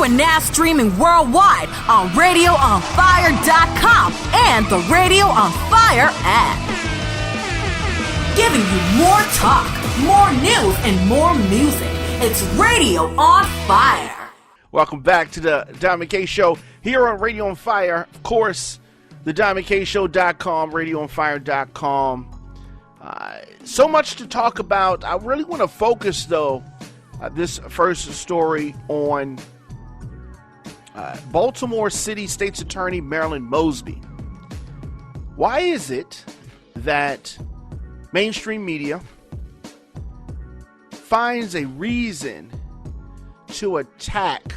We're now streaming worldwide on RadioOnFire.com and the Radio on Fire app. Giving you more talk, more news, and more music. It's Radio on Fire. Welcome back to the Diamond K Show here on Radio on Fire. Of course, the DiamondKShow.com, RadioOnFire.com. So much to talk about. I really want to focus, though, this first story on Baltimore City State's Attorney Marilyn Mosby. Why is it that mainstream media finds a reason to attack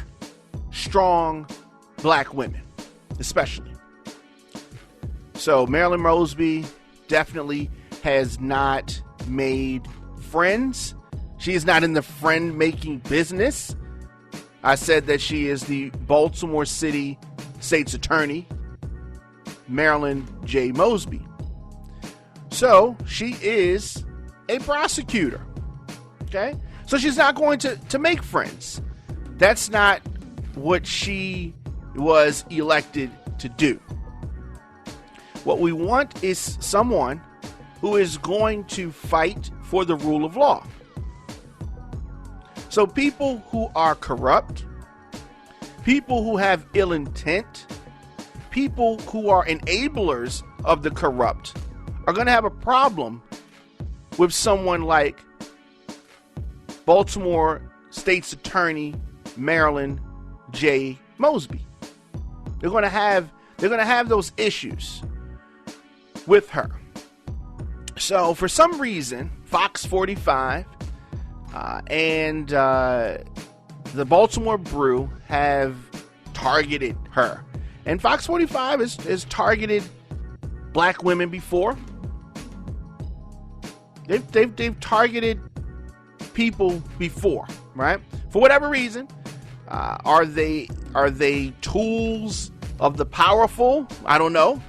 strong black women, especially? So Marilyn Mosby definitely has not made friends. She is not in the friend-making business. I said that she is the Baltimore City State's Attorney, Marilyn J. Mosby. So she is a prosecutor. Okay? So she's not going to make friends. That's not what she was elected to do. What we want is someone who is going to fight for the rule of law. So people who are corrupt, people who have ill intent, people who are enablers of the corrupt are going to have a problem with someone like Baltimore State's Attorney Marilyn J. Mosby. They're going to have those issues with her. So for some reason, Fox 45 and the Baltimore Brew have targeted her. And Fox 45 has targeted black women before. They've targeted people before, right? For whatever reason. Are they tools of the powerful? I don't know.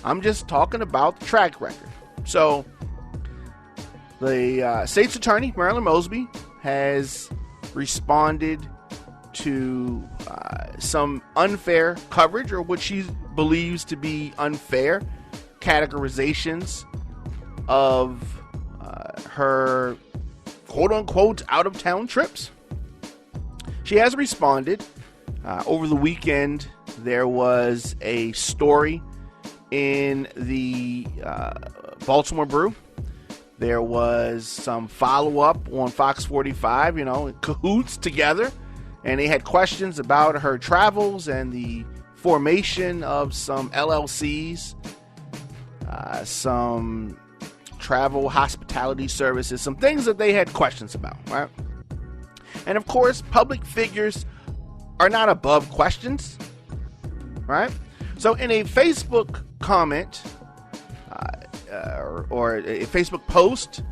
I'm just talking about the track record. So the state's attorney, Marilyn Mosby, has responded to some unfair coverage, or what she believes to be unfair categorizations of her quote-unquote out-of-town trips. She has responded. Over the weekend, there was a story in the Baltimore Brew. There was some follow-up on Fox 45, in cahoots together. And they had questions about her travels and the formation of some LLCs, some travel hospitality services, some things that they had questions about, right? And of course, public figures are not above questions, right? So in a Facebook comment or a Facebook post,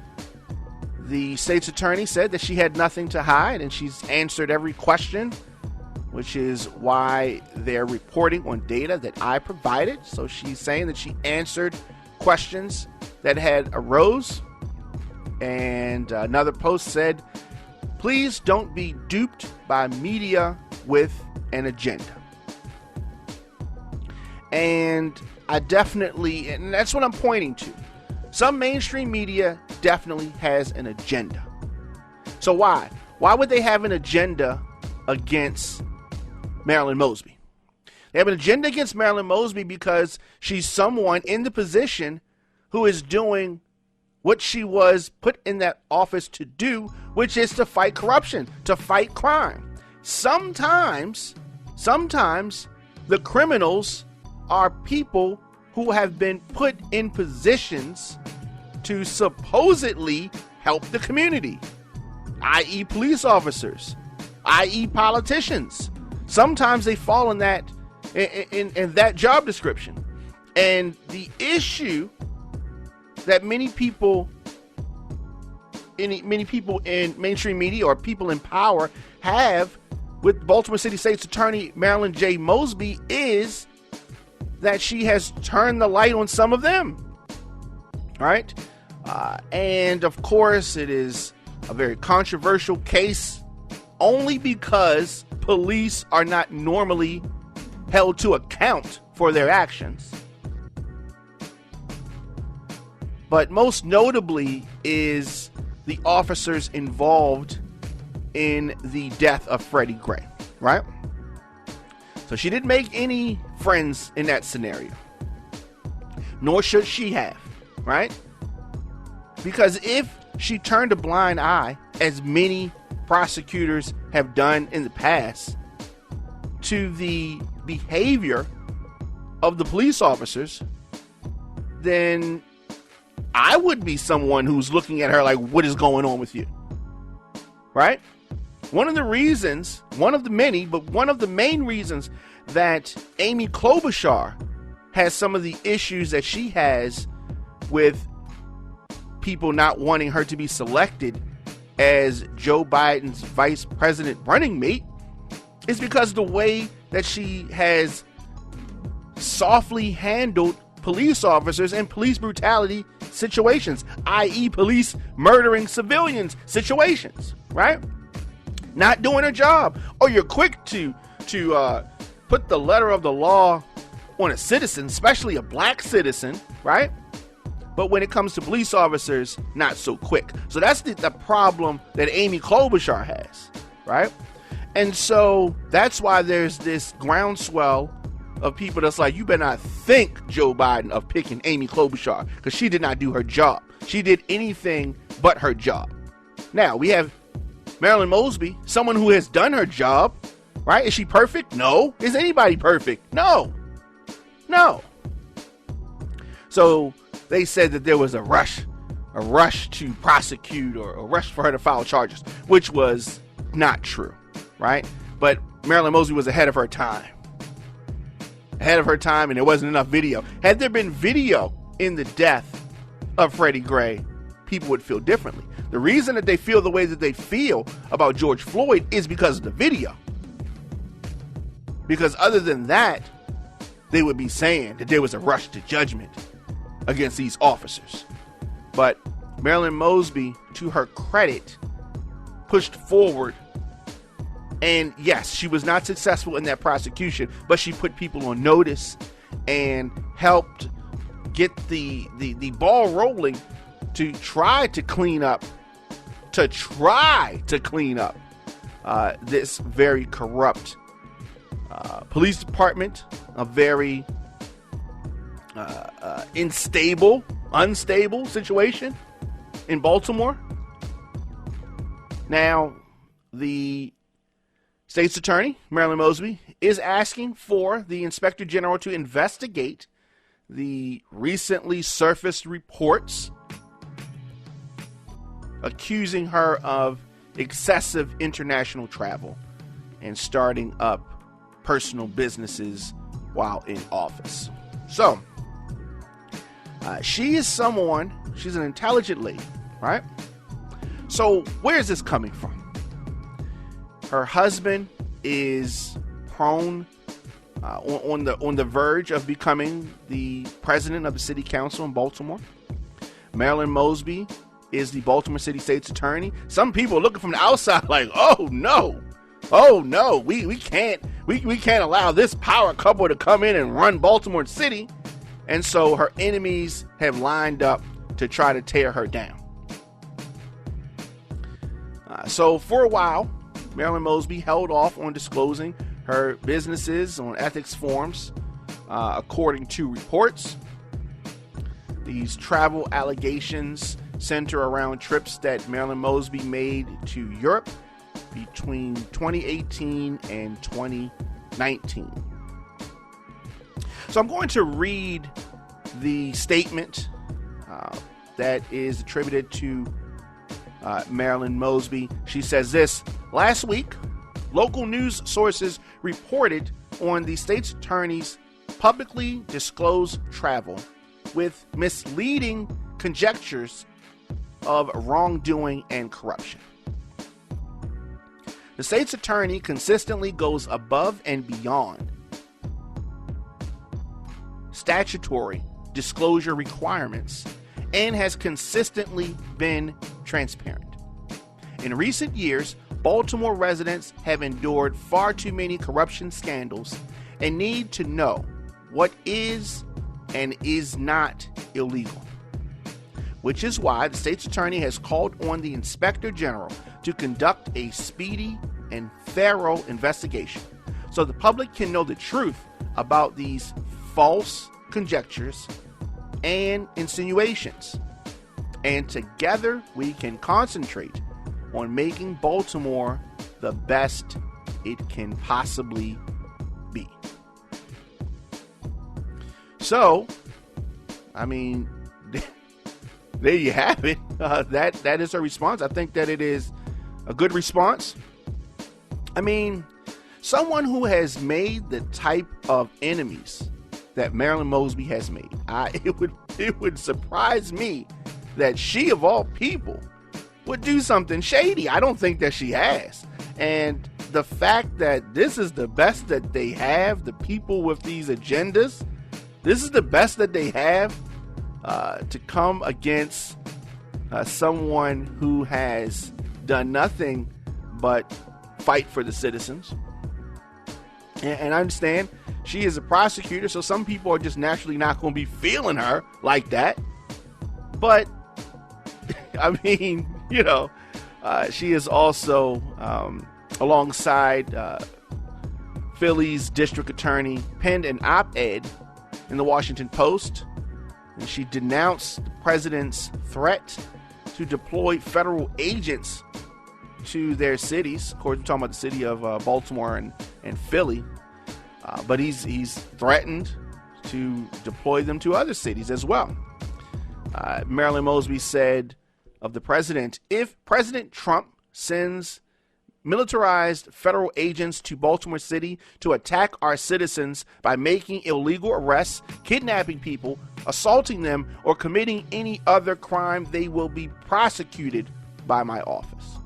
the state's attorney said that she had nothing to hide and she's answered every question, which is why they're reporting on data that I provided. So she's saying that she answered questions that had arose. And another post said, please don't be duped by media with an agenda. And and that's what I'm pointing to. Some mainstream media definitely has an agenda. So why? Why would they have an agenda against Marilyn Mosby? They have an agenda against Marilyn Mosby because she's someone in the position who is doing what she was put in that office to do, which is to fight corruption, to fight crime. Sometimes the criminals are people who have been put in positions to supposedly help the community, i.e. police officers, i.e. politicians. Sometimes they fall in that job description. And the issue that many people in mainstream media or people in power have with Baltimore City State's Attorney Marilyn J. Mosby is that she has turned the light on some of them, right? And of course, it is a very controversial case only because police are not normally held to account for their actions. But most notably is the officers involved in the death of Freddie Gray, right? So she didn't make any friends in that scenario. Nor should she have, right? Because if she turned a blind eye, as many prosecutors have done in the past, to the behavior of the police officers, then I would be someone who's looking at her like, what is going on with you? Right? One of the main reasons that Amy Klobuchar has some of the issues that she has with people not wanting her to be selected as Joe Biden's vice president running mate is because the way that she has softly handled police officers and police brutality situations, i.e. police murdering civilians situations, right? Not doing her job. Or you're quick to put the letter of the law on a citizen, especially a black citizen, right? But when it comes to police officers, not so quick. So that's the problem that Amy Klobuchar has, right? And so that's why there's this groundswell of people that's like, you better not think, Joe Biden, of picking Amy Klobuchar because she did not do her job. She did anything but her job. Now, we have Marilyn Mosby, someone who has done her job, right? Is she perfect? No. Is anybody perfect? No. So they said that there was a rush to prosecute or a rush for her to file charges, which was not true, right? But Marilyn Mosby was ahead of her time, and there wasn't enough video. Had there been video in the death of Freddie Gray, people would feel differently. The reason that they feel the way that they feel about George Floyd is because of the video. Because other than that, they would be saying that there was a rush to judgment against these officers. But Marilyn Mosby, to her credit, pushed forward. And yes, she was not successful in that prosecution, but she put people on notice and helped get the ball rolling to try to clean up this very corrupt police department, a very unstable situation in Baltimore. Now, the state's attorney, Marilyn Mosby, is asking for the inspector general to investigate the recently surfaced reports accusing her of excessive international travel and starting up personal businesses while in office. So, she's an intelligent lady, right? So, where is this coming from? Her husband is prone, on the verge of becoming the president of the city council in Baltimore. Marilyn Mosby is the Baltimore City State's attorney. Some people are looking from the outside like, oh no, we can't allow this power couple to come in and run Baltimore City. And so her enemies have lined up to try to tear her down. So for a while, Marilyn Mosby held off on disclosing her businesses on ethics forums, according to reports. These travel allegations center around trips that Marilyn Mosby made to Europe between 2018 and 2019. So I'm going to read the statement that is attributed to Marilyn Mosby. She says this: last week, local news sources reported on the state's attorney's publicly disclosed travel with misleading conjectures of wrongdoing and corruption. The state's attorney consistently goes above and beyond statutory disclosure requirements and has consistently been transparent. In recent years, Baltimore residents have endured far too many corruption scandals and need to know what is and is not illegal. Which is why the state's attorney has called on the Inspector General to conduct a speedy and thorough investigation so the public can know the truth about these false conjectures and insinuations. And together we can concentrate on making Baltimore the best it can possibly be. So, I mean, there you have it. That is her response. I think that it is a good response. I mean, someone who has made the type of enemies that Marilyn Mosby has made, it would surprise me that she, of all people, would do something shady. I don't think that she has. And the fact that this is the best that they have, the people with these agendas, this is the best that they have to come against someone who has done nothing but fight for the citizens. And I understand she is a prosecutor, so some people are just naturally not going to be feeling her like that. But, I mean, you know, she is also alongside Philly's district attorney, penned an op-ed in the Washington Post, and she denounced the president's threat to deploy federal agents to their cities. Of course, we're talking about the city of Baltimore and Philly, but he's threatened to deploy them to other cities as well. Marilyn Mosby said of the president, if President Trump sends militarized federal agents to Baltimore City to attack our citizens by making illegal arrests, kidnapping people, assaulting them, or committing any other crime, they will be prosecuted by my office.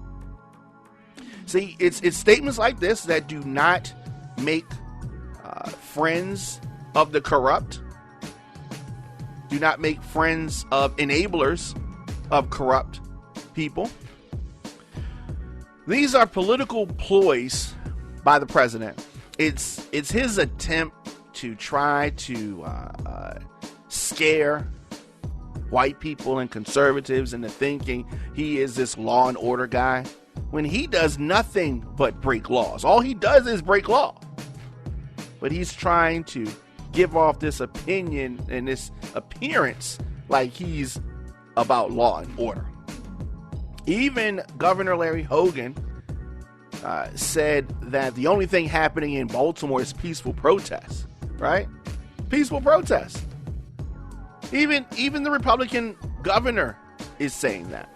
See, it's statements like this that do not make friends of the corrupt, do not make friends of enablers of corrupt people. These are political ploys by the president. It's his attempt to try to scare white people and conservatives into thinking he is this law and order guy, when he does nothing but break laws. All he does is break law. But he's trying to give off this opinion and this appearance like he's about law and order. Even Governor Larry Hogan said that the only thing happening in Baltimore is peaceful protests, right? Peaceful protests. Even the Republican governor is saying that.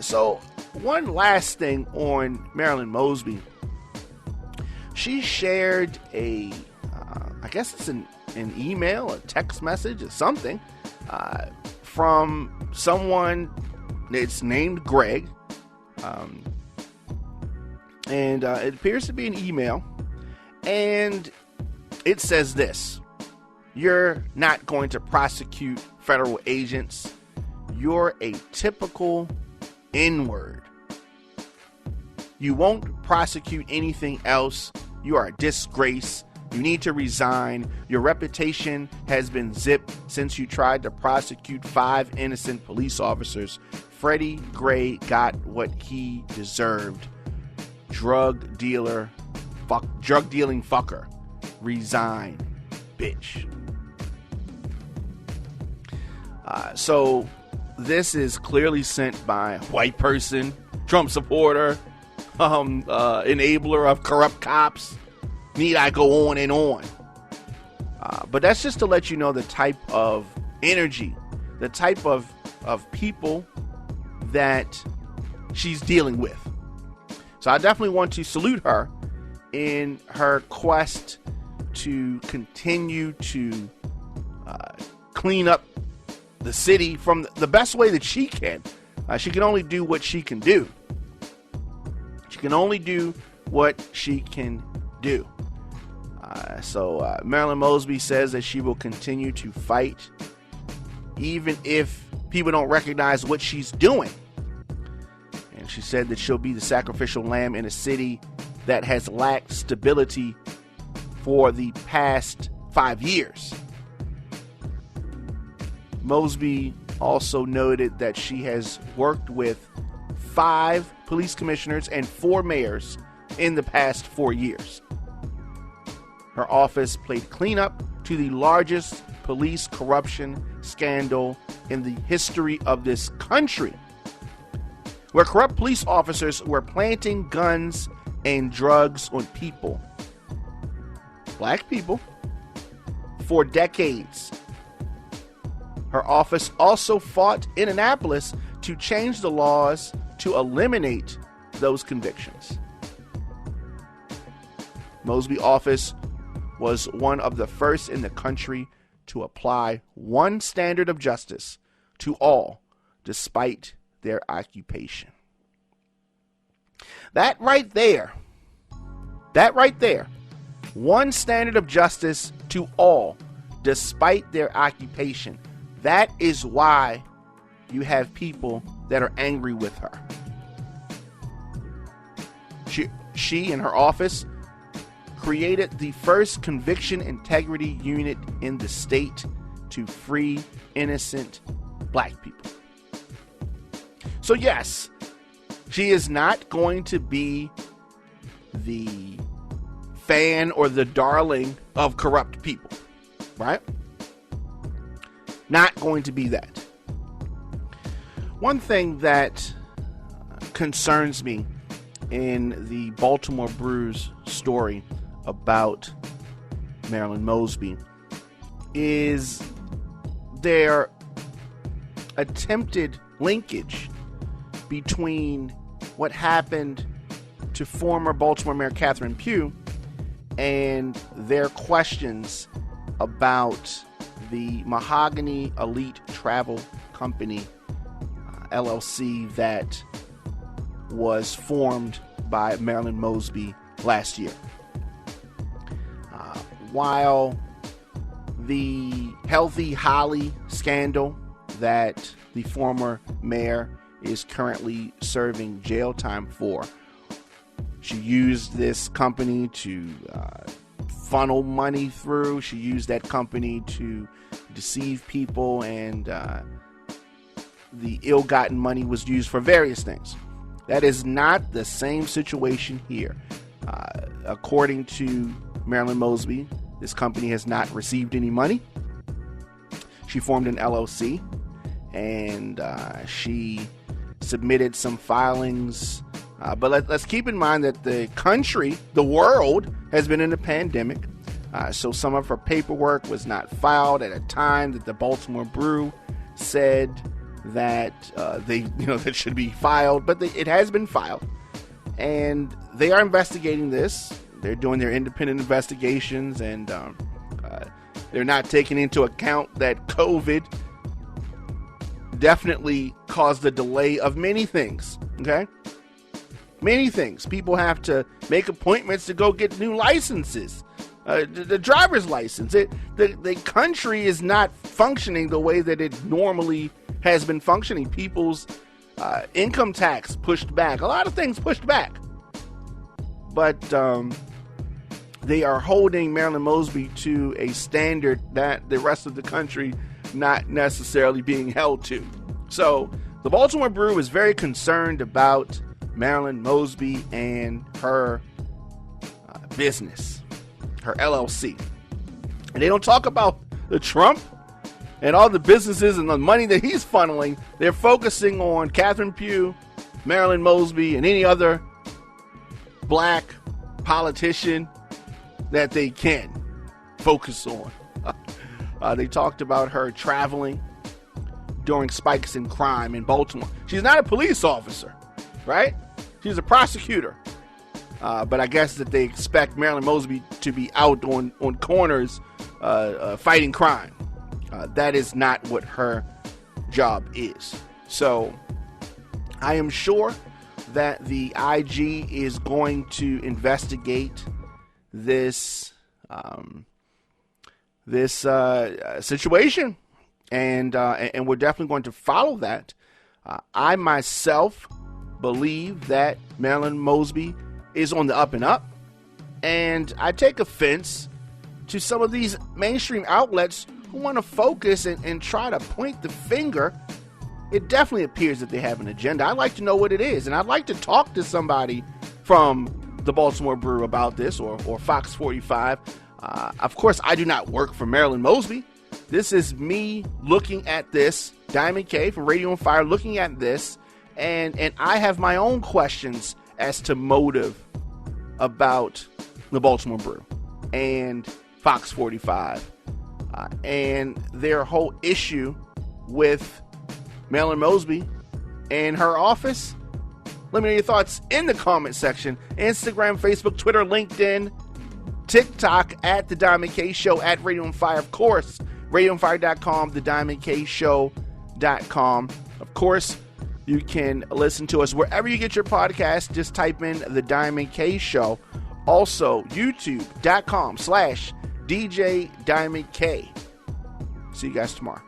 So one last thing on Marilyn Mosby. She shared I guess it's an email, a text message, or something, from someone. It's named Greg, and it appears to be an email, and it says this: you're not going to prosecute federal agents. You're a typical N-word. You won't prosecute anything else. You are a disgrace. You need to resign. Your reputation has been zipped since you tried to prosecute 5 innocent police officers. Freddie Gray got what he deserved. Drug dealing fucker. Resign, bitch. So this is clearly sent by a white person, Trump supporter, enabler of corrupt cops. Need I go on and on? But that's just to let you know the type of energy, the type of people that she's dealing with. So I definitely want to salute her in her quest to continue to clean up the city from the best way that she can. She can only do what she can do. She can only do what she can do. So Marilyn Mosby says that she will continue to fight even if people don't recognize what she's doing. And she said that she'll be the sacrificial lamb in a city that has lacked stability for the past 5 years. Mosby also noted that she has worked with 5 police commissioners and 4 mayors in the past 4 years. Her office played cleanup to the largest police corruption scandal in the history of this country, where corrupt police officers were planting guns and drugs on people, black people, for decades. Her office also fought in Annapolis to change the laws to eliminate those convictions. Mosby's office was one of the first in the country to apply one standard of justice to all, despite their occupation. That right there, one standard of justice to all, despite their occupation. That is why you have people that are angry with her. She and her office created the first conviction integrity unit in the state to free innocent black people. So yes, she is not going to be the fan or the darling of corrupt people, right? Not going to be that. One thing that concerns me in the Baltimore Brews story about Marilyn Mosby is their attempted linkage between what happened to former Baltimore Mayor Catherine Pugh and their questions about the Mahogany Elite Travel Company, LLC, that was formed by Marilyn Mosby last year. While the Healthy Holly scandal that the former mayor is currently serving jail time for, she used this company to funnel money through. She used that company to deceive people, and the ill-gotten money was used for various things. That is not the same situation here. According to Marilyn Mosby, this company has not received any money. She formed an LLC, and she submitted some filings. But let's keep in mind that the country, the world, has been in a pandemic. So some of her paperwork was not filed at a time that the Baltimore Brew said that that should be filed. But it has been filed, and they are investigating this. They're doing their independent investigations, and they're not taking into account that COVID definitely caused the delay of many things. Okay? Many things. People have to make appointments to go get new licenses. The driver's license. The country is not functioning the way that it normally has been functioning. People's income tax pushed back. A lot of things pushed back. But they are holding Marilyn Mosby to a standard that the rest of the country not necessarily being held to. So the Baltimore Brew is very concerned about Marilyn Mosby and her business, her LLC. And they don't talk about the Trump and all the businesses and the money that he's funneling. They're focusing on Catherine Pugh, Marilyn Mosby, and any other black politician that they can focus on. They talked about her traveling during spikes in crime in Baltimore. She's not a police officer, right? She's a prosecutor. But I guess that they expect Marilyn Mosby to be out on corners fighting crime. That is not what her job is. So I am sure that the IG is going to investigate this situation, and we're definitely going to follow that. I myself believe that Marilyn Mosby is on the up and up. And I take offense to some of these mainstream outlets who want to focus and try to point the finger. It definitely appears that they have an agenda. I'd like to know what it is. And I'd like to talk to somebody from the Baltimore Brew about this, or Fox 45. Of course, I do not work for Marilyn Mosby. This is me looking at this, Diamond K from Radio on Fire, looking at this, and I have my own questions as to motive about the Baltimore Brew and Fox 45 and their whole issue with Marilyn Mosby and her office. Let me know your thoughts in the comment section. Instagram, Facebook, Twitter, LinkedIn, TikTok at The Diamond K Show, at Radio on Fire, of course, radioonfire.com, thediamondkshow.com. Of course, you can listen to us wherever you get your podcast. Just type in The Diamond K Show. Also, youtube.com/DJ Diamond K. See you guys tomorrow.